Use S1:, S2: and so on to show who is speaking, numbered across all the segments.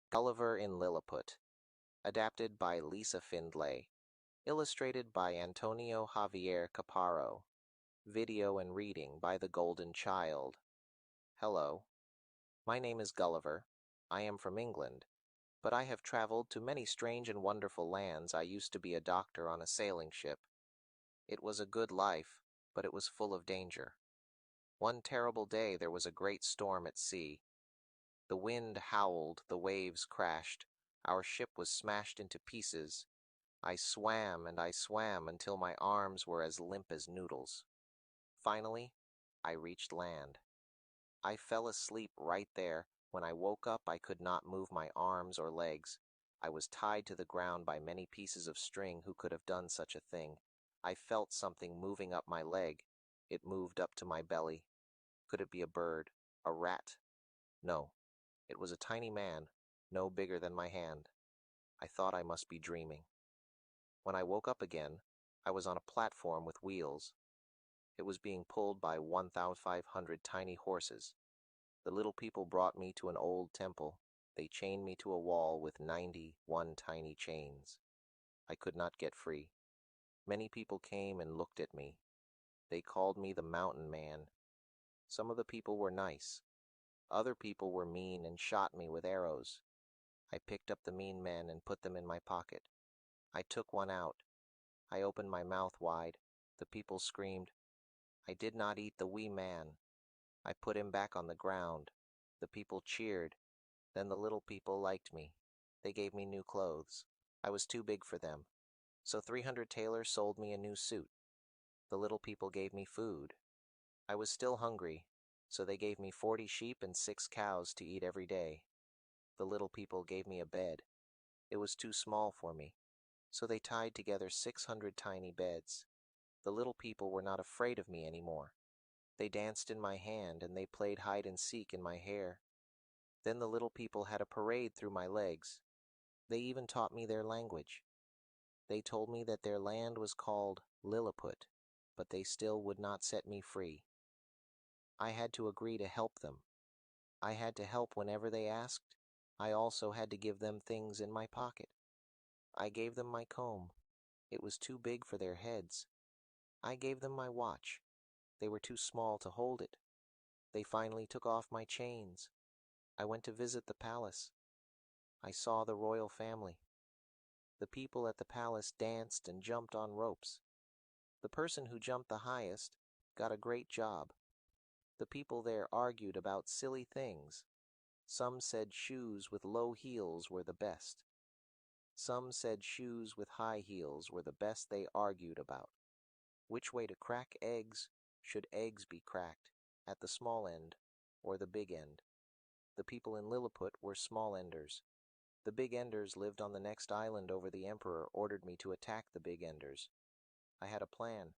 S1: Gulliver in Lilliput, adapted by Lisa Findlay, illustrated by Antonio Javier Caparo, video and reading by The Golden Child. Hello, my name is Gulliver. I am from England, but I have traveled to many strange and wonderful lands. I used to be a doctor on a sailing ship. It was a good life, but it was full of danger. One terrible day there was a great storm at sea. The wind howled, the waves crashed, our ship was smashed into pieces. I swam and I swam until my arms were as limp as noodles. Finally, I reached land. I fell asleep right there. When I woke up, I could not move my arms or legs. I was tied to the ground by many pieces of string. Who could have done such a thing? I felt something moving up my leg. It moved up to my belly. Could it be a bird? A rat? No. It was a tiny man, no bigger than my hand. I thought I must be dreaming. When I woke up again, I was on a platform with wheels. It was being pulled by 1,500 tiny horses. The little people brought me to an old temple. They chained me to a wall with 91 tiny chains. I could not get free. Many people came and looked at me. They called me the Mountain Man. Some of the people were nice. Other people were mean and shot me with arrows. I picked up the mean men and put them in my pocket. I took one out. I opened my mouth wide. The people screamed. I did not eat the wee man. I put him back on the ground. The people cheered. Then the little people liked me. They gave me new clothes. I was too big for them. So 300 tailors sold me a new suit. The little people gave me food. I was still hungry, so they gave me 40 sheep and 6 cows to eat every day. The little people gave me a bed. It was too small for me, so they tied together 600 tiny beds. The little people were not afraid of me anymore. They danced in my hand and they played hide and seek in my hair. Then the little people had a parade through my legs. They even taught me their language. They told me that their land was called Lilliput, but they still would not set me free. I had to agree to help them. I had to help whenever they asked. I also had to give them things in my pocket. I gave them my comb. It was too big for their heads. I gave them my watch. They were too small to hold it. They finally took off my chains. I went to visit the palace. I saw the royal family. The people at the palace danced and jumped on ropes. The person who jumped the highest got a great job. The people there argued about silly things. Some said shoes with low heels were the best. Some said shoes with high heels were the best. They argued about which way to crack eggs. Should eggs be cracked at the small end or the big end? The people in Lilliput were small enders. The big enders lived on the next island over. The emperor ordered me to attack the big enders. I had a plan.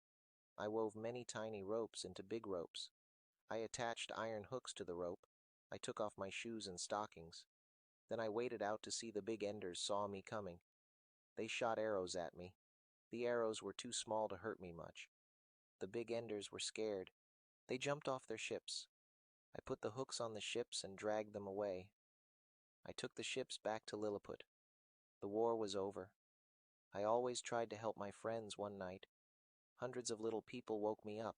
S1: I wove many tiny ropes into big ropes. I attached iron hooks to the rope. I took off my shoes and stockings. Then I waited out to see the big enders saw me coming. They shot arrows at me. The arrows were too small to hurt me much. The big enders were scared. They jumped off their ships. I put the hooks on the ships and dragged them away. I took the ships back to Lilliput. The war was over. I always tried to help my friends. One night, hundreds of little people woke me up.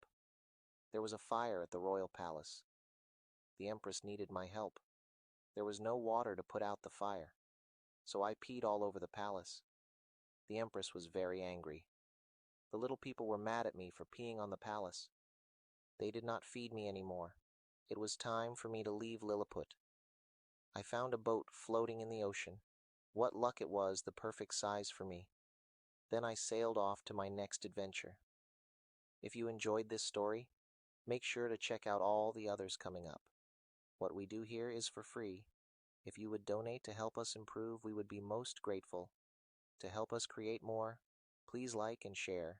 S1: There was a fire at the royal palace. The empress needed my help. There was no water to put out the fire, so I peed all over the palace. The empress was very angry. The little people were mad at me for peeing on the palace. They did not feed me anymore. It was time for me to leave Lilliput. I found a boat floating in the ocean. What luck it was, the perfect size for me. Then I sailed off to my next adventure. If you enjoyed this story, make sure to check out all the others coming up. What we do here is for free. If you would donate to help us improve, we would be most grateful. To help us create more, please like and share.